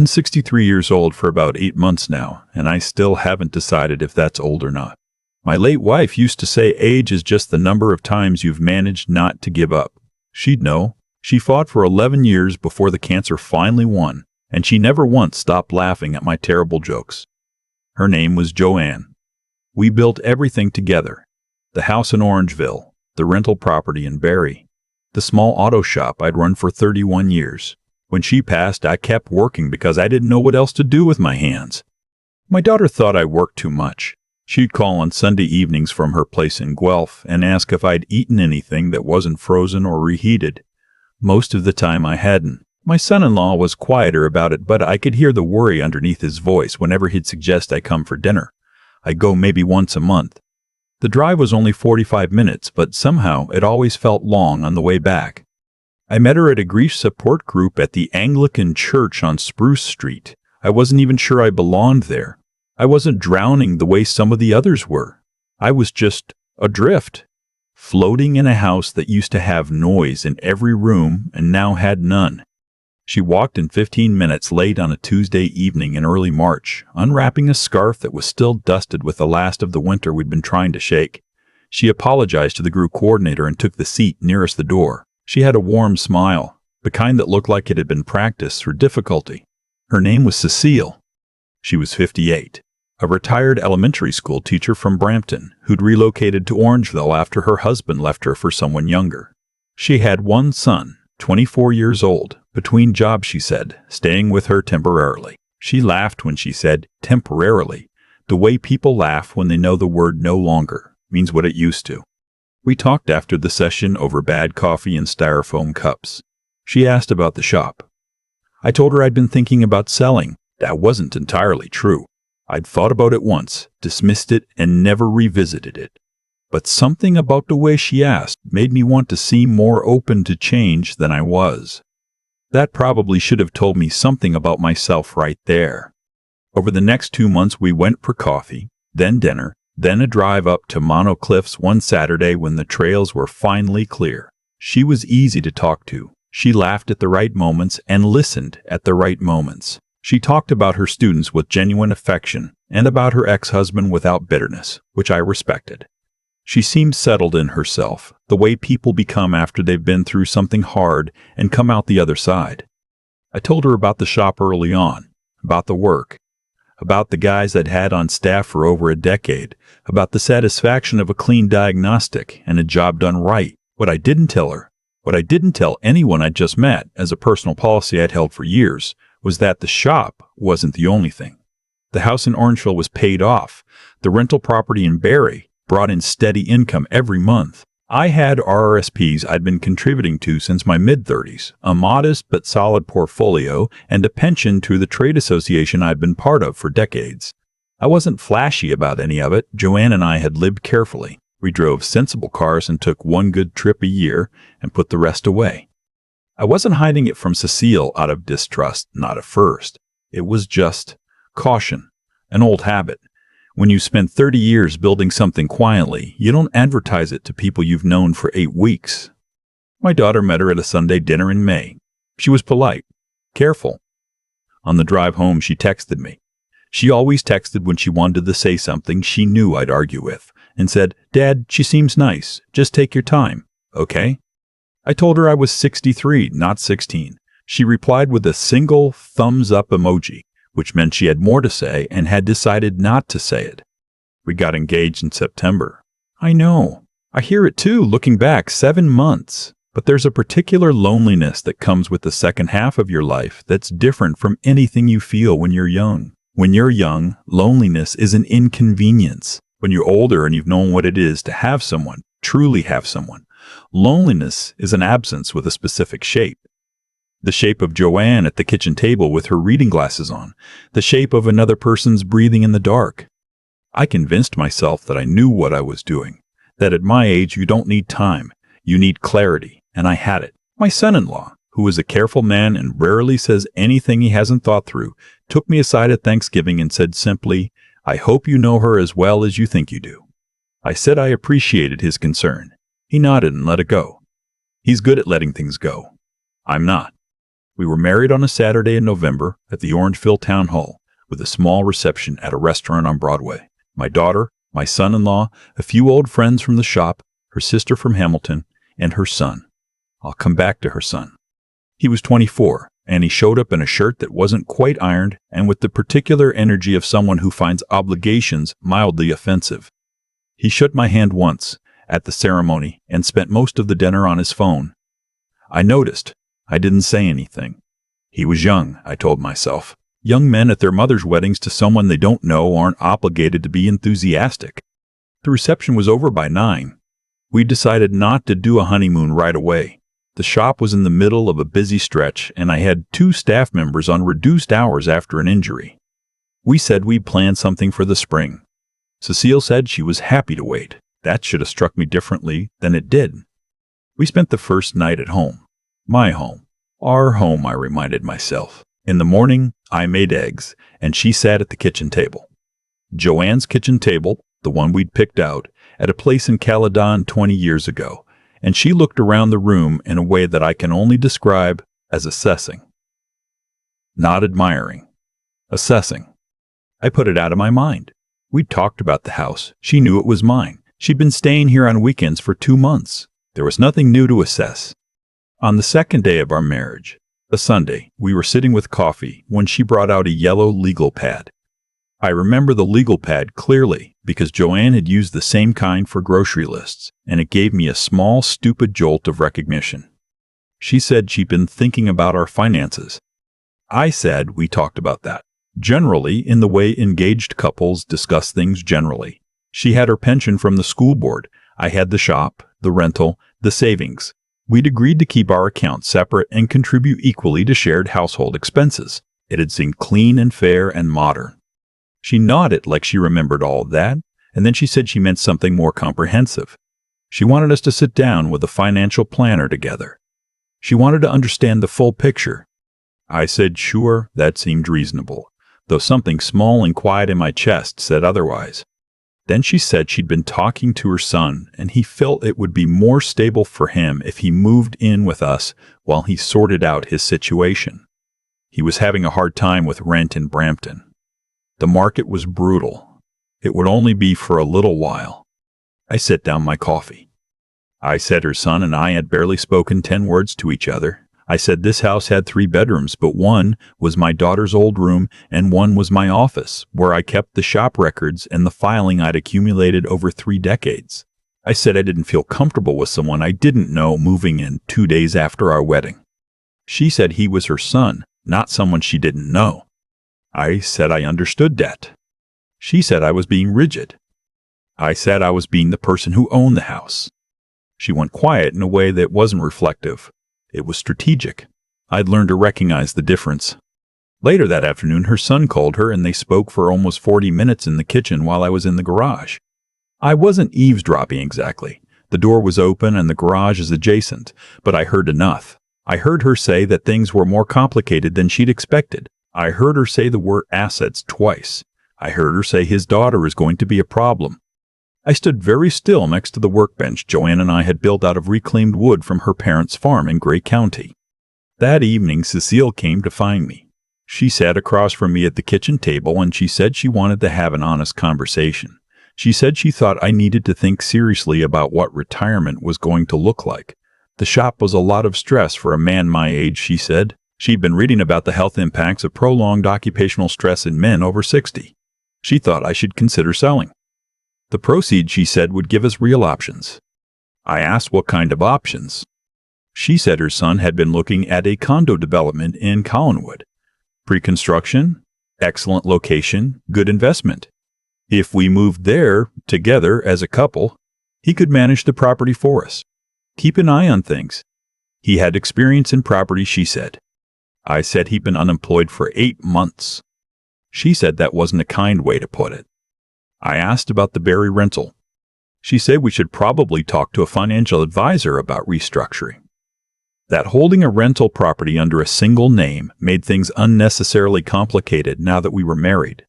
been 63 years old for about 8 months now, and I still haven't decided if that's old or not. My late wife used to say age is just the number of times you've managed not to give up. She'd know. She fought for 11 years before the cancer finally won, and she never once stopped laughing at my terrible jokes. Her name was Joanne. We built everything together. The house in Orangeville, the rental property in Barrie, the small auto shop I'd run for 31 years. When she passed, I kept working because I didn't know what else to do with my hands. My daughter thought I worked too much. She'd call on Sunday evenings from her place in Guelph and ask if I'd eaten anything that wasn't frozen or reheated. Most of the time I hadn't. My son-in-law was quieter about it, but I could hear the worry underneath his voice whenever he'd suggest I come for dinner. I'd go maybe once a month. The drive was only 45 minutes, but somehow it always felt long on the way back. I met her at a grief support group at the Anglican Church on Spruce Street. I wasn't even sure I belonged there. I wasn't drowning the way some of the others were. I was just adrift, floating in a house that used to have noise in every room and now had none. She walked in 15 minutes late on a Tuesday evening in early March, unwrapping a scarf that was still dusted with the last of the winter we'd been trying to shake. She apologized to the group coordinator and took the seat nearest the door. She had a warm smile, the kind that looked like it had been practiced through difficulty. Her name was Cecile. She was 58, a retired elementary school teacher from Brampton who'd relocated to Orangeville after her husband left her for someone younger. She had one son, 24 years old, between jobs, she said, staying with her temporarily. She laughed when she said temporarily, the way people laugh when they know the word no longer means what it used to. We talked after the session over bad coffee in styrofoam cups. She asked about the shop. I told her I'd been thinking about selling. That wasn't entirely true. I'd thought about it once, dismissed it, and never revisited it. But something about the way she asked made me want to seem more open to change than I was. That probably should have told me something about myself right there. Over the next 2 months we went for coffee, then dinner, then a drive up to Mono Cliffs one Saturday when the trails were finally clear. She was easy to talk to. She laughed at the right moments and listened at the right moments. She talked about her students with genuine affection and about her ex-husband without bitterness, which I respected. She seemed settled in herself, the way people become after they've been through something hard and come out the other side. I told her about the shop early on, about the work, about the guys I'd had on staff for over a decade, about the satisfaction of a clean diagnostic and a job done right. What I didn't tell her, what I didn't tell anyone I'd just met as a personal policy I'd held for years, was that the shop wasn't the only thing. The house in Orangeville was paid off. The rental property in Barrie brought in steady income every month. I had RRSPs I'd been contributing to since my mid-30s, a modest but solid portfolio, and a pension through the trade association I'd been part of for decades. I wasn't flashy about any of it. Joanne and I had lived carefully. We drove sensible cars and took one good trip a year and put the rest away. I wasn't hiding it from Cecile out of distrust, not at first. It was just caution, an old habit. When you spend 30 years building something quietly, you don't advertise it to people you've known for 8 weeks. My daughter met her at a Sunday dinner in May. She was polite, careful. On the drive home, she texted me. She always texted when she wanted to say something she knew I'd argue with, and said, "Dad, she seems nice. Just take your time, okay?" I told her I was 63, not 16. She replied with a single thumbs-up emoji, which meant she had more to say and had decided not to say it. We got engaged in September. I know. I hear it too, looking back, 7 months. But there's a particular loneliness that comes with the second half of your life that's different from anything you feel when you're young. When you're young, loneliness is an inconvenience. When you're older and you've known what it is to have someone, truly have someone, loneliness is an absence with a specific shape. The shape of Joanne at the kitchen table with her reading glasses on. The shape of another person's breathing in the dark. I convinced myself that I knew what I was doing. That at my age you don't need time. You need clarity. And I had it. My son-in-law, who is a careful man and rarely says anything he hasn't thought through, took me aside at Thanksgiving and said simply, "I hope you know her as well as you think you do." I said I appreciated his concern. He nodded and let it go. He's good at letting things go. I'm not. We were married on a Saturday in November at the Orangeville Town Hall, with a small reception at a restaurant on Broadway. My daughter, my son-in-law, a few old friends from the shop, her sister from Hamilton, and her son. I'll come back to her son. He was 24, and he showed up in a shirt that wasn't quite ironed and with the particular energy of someone who finds obligations mildly offensive. He shook my hand once at the ceremony and spent most of the dinner on his phone. I noticed. I didn't say anything. He was young, I told myself. Young men at their mother's weddings to someone they don't know aren't obligated to be enthusiastic. The reception was over by 9. We decided not to do a honeymoon right away. The shop was in the middle of a busy stretch, and I had 2 staff members on reduced hours after an injury. We said we'd plan something for the spring. Cecile said she was happy to wait. That should have struck me differently than it did. We spent the first night at home. My home. Our home, I reminded myself. In the morning, I made eggs, and she sat at the kitchen table. Joanne's kitchen table, the one we'd picked out, at a place in Caledon 20 years ago, and she looked around the room in a way that I can only describe as assessing. Not admiring. Assessing. I put it out of my mind. We'd talked about the house. She knew it was mine. She'd been staying here on weekends for 2 months. There was nothing new to assess. On the second day of our marriage, a Sunday, we were sitting with coffee when she brought out a yellow legal pad. I remember the legal pad clearly because Joanne had used the same kind for grocery lists, and it gave me a small, stupid jolt of recognition. She said she'd been thinking about our finances. I said we talked about that, generally in the way engaged couples discuss things generally. She had her pension from the school board. I had the shop, the rental, the savings. We'd agreed to keep our accounts separate and contribute equally to shared household expenses. It had seemed clean and fair and modern. She nodded like she remembered all of that, and then she said she meant something more comprehensive. She wanted us to sit down with a financial planner together. She wanted to understand the full picture. I said sure, that seemed reasonable, though something small and quiet in my chest said otherwise. Then she said she'd been talking to her son, and he felt it would be more stable for him if he moved in with us while he sorted out his situation. He was having a hard time with rent in Brampton. The market was brutal. It would only be for a little while. I set down my coffee. I said her son and I had barely spoken 10 words to each other. I said this house had 3 bedrooms, but one was my daughter's old room and one was my office, where I kept the shop records and the filing I'd accumulated over 3 decades. I said I didn't feel comfortable with someone I didn't know moving in 2 days after our wedding. She said he was her son, not someone she didn't know. I said I understood that. She said I was being rigid. I said I was being the person who owned the house. She went quiet in a way that wasn't reflective. It was strategic. I'd learned to recognize the difference. Later that afternoon, her son called her and they spoke for almost 40 minutes in the kitchen while I was in the garage. I wasn't eavesdropping exactly. The door was open and the garage is adjacent, but I heard enough. I heard her say that things were more complicated than she'd expected. I heard her say the word assets twice. I heard her say his daughter is going to be a problem. I stood very still next to the workbench Joanne and I had built out of reclaimed wood from her parents' farm in Gray County. That evening, Cecile came to find me. She sat across from me at the kitchen table and she said she wanted to have an honest conversation. She said she thought I needed to think seriously about what retirement was going to look like. The shop was a lot of stress for a man my age, she said. She'd been reading about the health impacts of prolonged occupational stress in men over 60. She thought I should consider selling. The proceeds, she said, would give us real options. I asked what kind of options. She said her son had been looking at a condo development in Collinwood. Pre-construction, excellent location, good investment. If we moved there together as a couple, he could manage the property for us. Keep an eye on things. He had experience in property, she said. I said he'd been unemployed for 8 months. She said that wasn't a kind way to put it. I asked about the Barry rental. She said we should probably talk to a financial advisor about restructuring. That holding a rental property under a single name made things unnecessarily complicated now that we were married.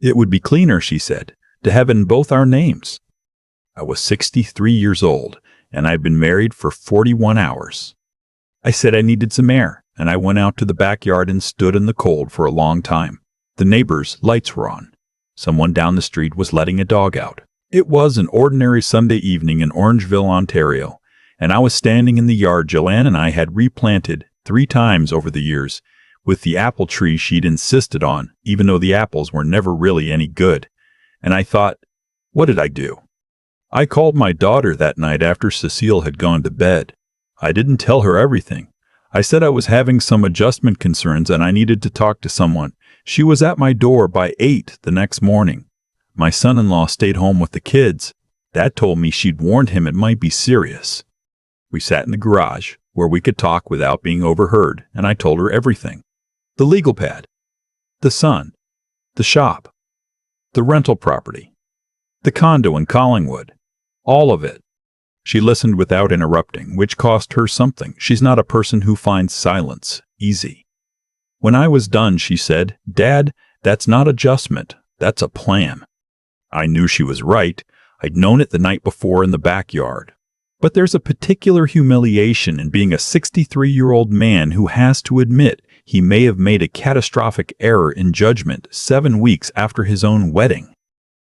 It would be cleaner, she said, to have it in both our names. I was 63 years old, and I'd been married for 41 hours. I said I needed some air, and I went out to the backyard and stood in the cold for a long time. The neighbors' lights were on. Someone down the street was letting a dog out. It was an ordinary Sunday evening in Orangeville, Ontario, and I was standing in the yard Joanne and I had replanted 3 times over the years, with the apple tree she'd insisted on, even though the apples were never really any good. And I thought, what did I do? I called my daughter that night after Cecile had gone to bed. I didn't tell her everything. I said I was having some adjustment concerns and I needed to talk to someone. She was at my door by 8 the next morning. My son-in-law stayed home with the kids. Dad told me she'd warned him it might be serious. We sat in the garage, where we could talk without being overheard, and I told her everything. The legal pad, the son, the shop, the rental property, the condo in Collingwood, all of it. She listened without interrupting, which cost her something. She's not a person who finds silence easy. When I was done, she said, "Dad, that's not adjustment, that's a plan." I knew she was right. I'd known it the night before in the backyard. But there's a particular humiliation in being a 63-year-old man who has to admit he may have made a catastrophic error in judgment 7 weeks after his own wedding.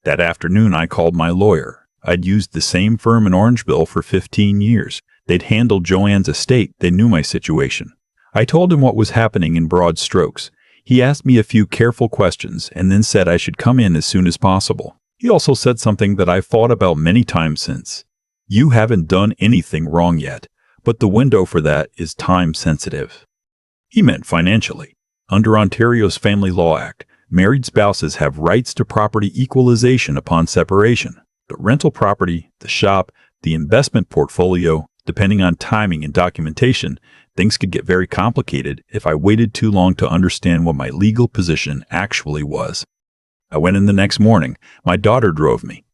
That afternoon, I called my lawyer. I'd used the same firm in Orangeville for 15 years. They'd handled Joanne's estate. They knew my situation. I told him what was happening in broad strokes. He asked me a few careful questions and then said I should come in as soon as possible. He also said something that I've thought about many times since. You haven't done anything wrong yet, but the window for that is time sensitive. He meant financially. Under Ontario's Family Law Act, married spouses have rights to property equalization upon separation. The rental property, the shop, the investment portfolio, depending on timing and documentation, things could get very complicated if I waited too long to understand what my legal position actually was. I went in the next morning. My daughter drove me.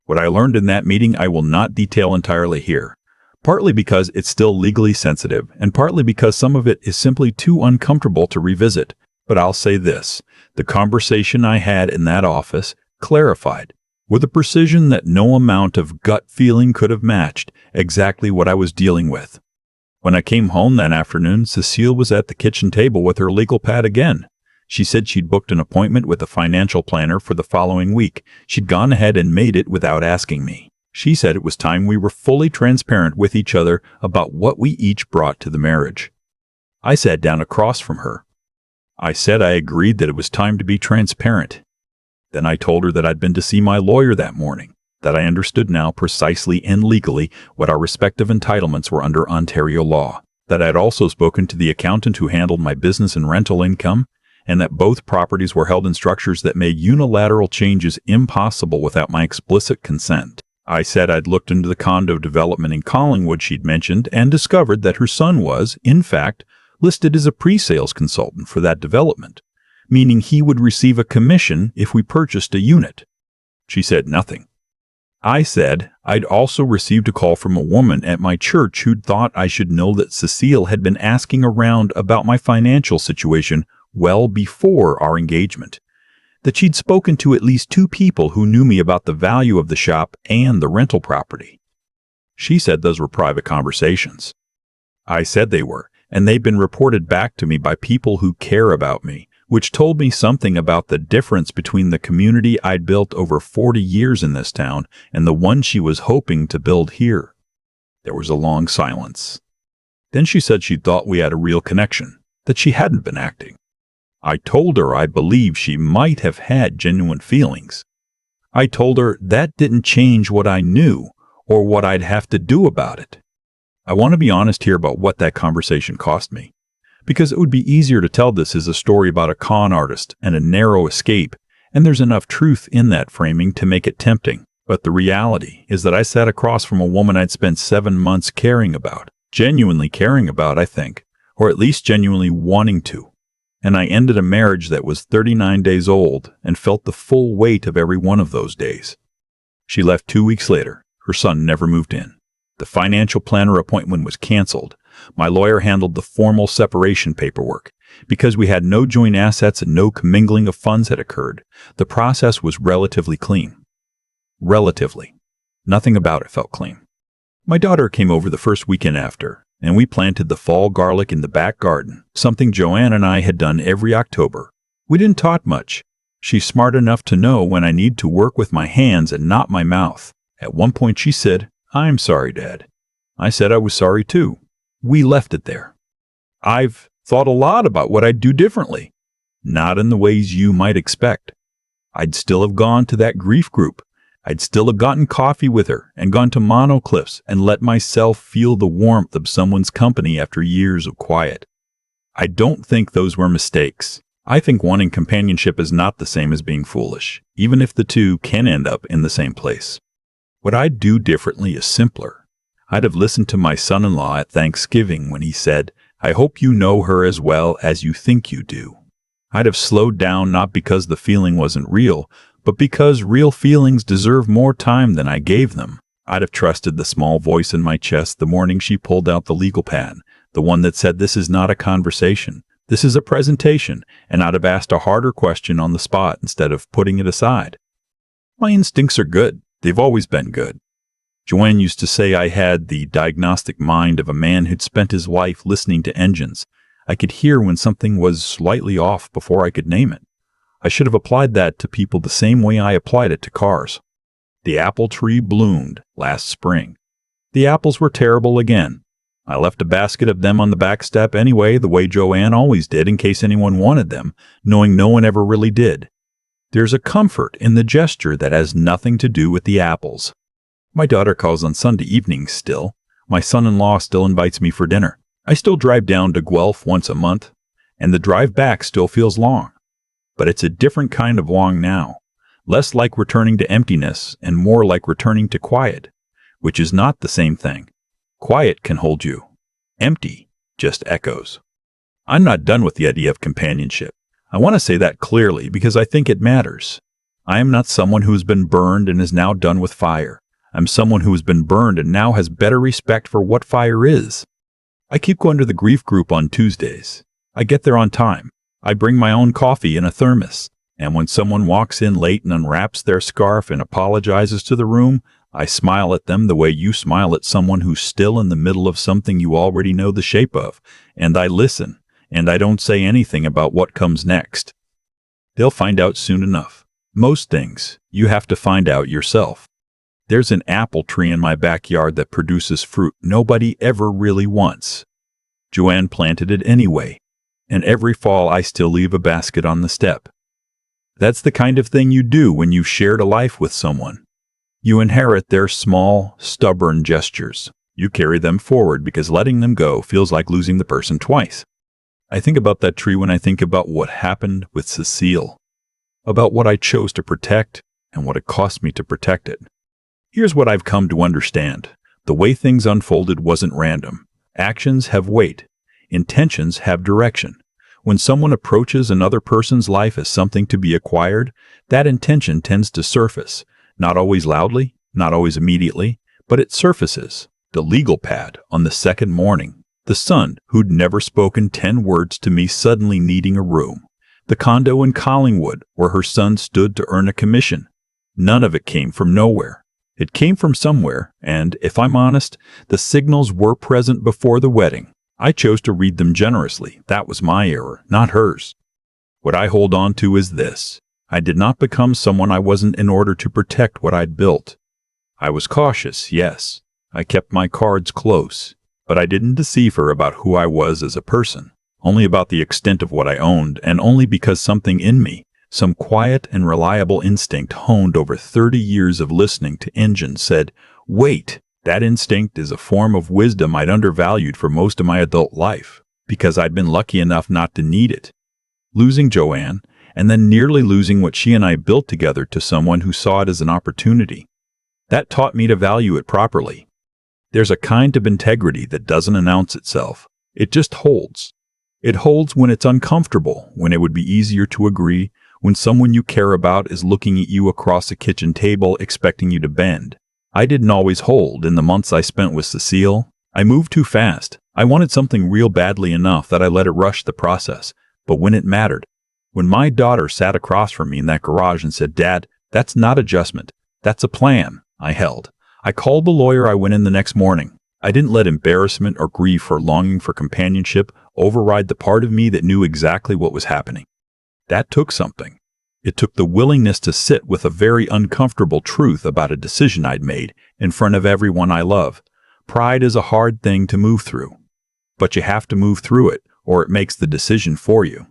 What I learned in that meeting I will not detail entirely here, partly because it's still legally sensitive, and partly because some of it is simply too uncomfortable to revisit. But I'll say this, the conversation I had in that office clarified, with a precision that no amount of gut feeling could have matched, exactly what I was dealing with. When I came home that afternoon, Cecile was at the kitchen table with her legal pad again. She said she'd booked an appointment with a financial planner for the following week. She'd gone ahead and made it without asking me. She said it was time we were fully transparent with each other about what we each brought to the marriage. I sat down across from her. I said I agreed that it was time to be transparent. Then I told her that I'd been to see my lawyer that morning, that I understood now precisely and legally what our respective entitlements were under Ontario law, that I'd also spoken to the accountant who handled my business and rental income, and that both properties were held in structures that made unilateral changes impossible without my explicit consent. I said I'd looked into the condo development in Collingwood she'd mentioned and discovered that her son was, in fact, listed as a pre-sales consultant for that development, meaning he would receive a commission if we purchased a unit. She said nothing. I said I'd also received a call from a woman at my church who'd thought I should know that Cecile had been asking around about my financial situation well before our engagement, that she'd spoken to at least 2 people who knew me about the value of the shop and the rental property. She said those were private conversations. I said they were, and they'd been reported back to me by people who care about me, which told me something about the difference between the community I'd built over 40 years in this town and the one she was hoping to build here. There was a long silence. Then she said she thought we had a real connection, that she hadn't been acting. I told her I believed she might have had genuine feelings. I told her that didn't change what I knew or what I'd have to do about it. I want to be honest here about what that conversation cost me, because it would be easier to tell this as a story about a con artist and a narrow escape, and there's enough truth in that framing to make it tempting. But the reality is that I sat across from a woman I'd spent 7 months caring about, genuinely caring about, I think, or at least genuinely wanting to. And I ended a marriage that was 39 days old and felt the full weight of every one of those days. She left 2 weeks later. Her son never moved in. The financial planner appointment was canceled. My lawyer handled the formal separation paperwork. Because we had no joint assets and no commingling of funds had occurred, the process was relatively clean. Relatively. Nothing about it felt clean. My daughter came over the first weekend after, and we planted the fall garlic in the back garden, something Joanne and I had done every October. We didn't talk much. She's smart enough to know when I need to work with my hands and not my mouth. At one point she said, "I'm sorry, Dad." I said I was sorry too. We left it there. I've thought a lot about what I'd do differently. Not in the ways you might expect. I'd still have gone to that grief group. I'd still have gotten coffee with her and gone to Monocliffs and let myself feel the warmth of someone's company after years of quiet. I don't think those were mistakes. I think wanting companionship is not the same as being foolish, even if the two can end up in the same place. What I'd do differently is simpler. I'd have listened to my son-in-law at Thanksgiving when he said, "I hope you know her as well as you think you do." I'd have slowed down not because the feeling wasn't real, but because real feelings deserve more time than I gave them. I'd have trusted the small voice in my chest the morning she pulled out the legal pad, the one that said this is not a conversation, this is a presentation, and I'd have asked a harder question on the spot instead of putting it aside. My instincts are good. They've always been good. Joanne used to say I had the diagnostic mind of a man who'd spent his life listening to engines. I could hear when something was slightly off before I could name it. I should have applied that to people the same way I applied it to cars. The apple tree bloomed last spring. The apples were terrible again. I left a basket of them on the back step anyway, the way Joanne always did in case anyone wanted them, knowing no one ever really did. There's a comfort in the gesture that has nothing to do with the apples. My daughter calls on Sunday evenings still. My son-in-law still invites me for dinner. I still drive down to Guelph once a month, and the drive back still feels long. But it's a different kind of long now, less like returning to emptiness and more like returning to quiet, which is not the same thing. Quiet can hold you. Empty just echoes. I'm not done with the idea of companionship. I want to say that clearly because I think it matters. I am not someone who has been burned and is now done with fire. I'm someone who has been burned and now has better respect for what fire is. I keep going to the grief group on Tuesdays. I get there on time. I bring my own coffee in a thermos, and when someone walks in late and unwraps their scarf and apologizes to the room, I smile at them the way you smile at someone who's still in the middle of something you already know the shape of, and I listen, and I don't say anything about what comes next. They'll find out soon enough. Most things, you have to find out yourself. There's an apple tree in my backyard that produces fruit nobody ever really wants. Joanne planted it anyway. And every fall I still leave a basket on the step. That's the kind of thing you do when you've shared a life with someone. You inherit their small, stubborn gestures. You carry them forward because letting them go feels like losing the person twice. I think about that tree when I think about what happened with Cecile, about what I chose to protect and what it cost me to protect it. Here's what I've come to understand. The way things unfolded wasn't random. Actions have weight. Intentions have direction. When someone approaches another person's life as something to be acquired, that intention tends to surface, not always loudly, not always immediately, but it surfaces. The legal pad on the second morning. The son who'd never spoken 10 words to me suddenly needing a room. The condo in Collingwood where her son stood to earn a commission. None of it came from nowhere. It came from somewhere, and, if I'm honest, the signals were present before the wedding. I chose to read them generously. That was my error, not hers. What I hold on to is this. I did not become someone I wasn't in order to protect what I'd built. I was cautious, yes. I kept my cards close. But I didn't deceive her about who I was as a person, only about the extent of what I owned, and only because something in me, some quiet and reliable instinct honed over 30 years of listening to engines said, wait. That instinct is a form of wisdom I'd undervalued for most of my adult life, because I'd been lucky enough not to need it. Losing Joanne, and then nearly losing what she and I built together to someone who saw it as an opportunity. That taught me to value it properly. There's a kind of integrity that doesn't announce itself. It just holds. It holds when it's uncomfortable, when it would be easier to agree, when someone you care about is looking at you across a kitchen table expecting you to bend. I didn't always hold in the months I spent with Cecile. I moved too fast. I wanted something real badly enough that I let it rush the process. But when it mattered, when my daughter sat across from me in that garage and said, Dad, that's not adjustment. That's a plan, I held. I called the lawyer. I went in the next morning. I didn't let embarrassment or grief or longing for companionship override the part of me that knew exactly what was happening. That took something. It took the willingness to sit with a very uncomfortable truth about a decision I'd made in front of everyone I love. Pride is a hard thing to move through, but you have to move through it or it makes the decision for you.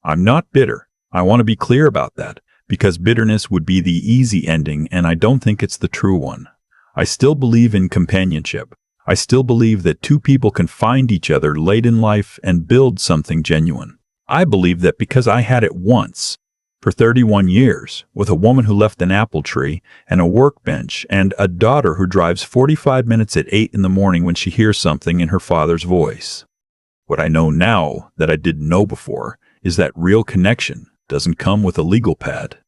I'm not bitter. I want to be clear about that, because bitterness would be the easy ending, and I don't think it's the true one. I still believe in companionship. I still believe that two people can find each other late in life and build something genuine. I believe that because I had it once, for 31 years, with a woman who left an apple tree and a workbench and a daughter who drives 45 minutes at 8 in the morning when she hears something in her father's voice. What I know now that I didn't know before is that real connection doesn't come with a legal pad.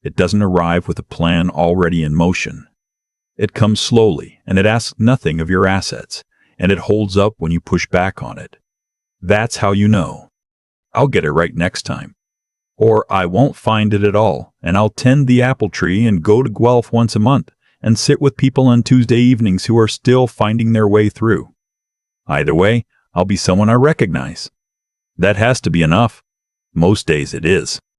It doesn't arrive with a plan already in motion. It comes slowly, and it asks nothing of your assets, and it holds up when you push back on it. That's how you know. I'll get it right next time. Or I won't find it at all, and I'll tend the apple tree and go to Guelph once a month and sit with people on Tuesday evenings who are still finding their way through. Either way, I'll be someone I recognize. That has to be enough. Most days it is.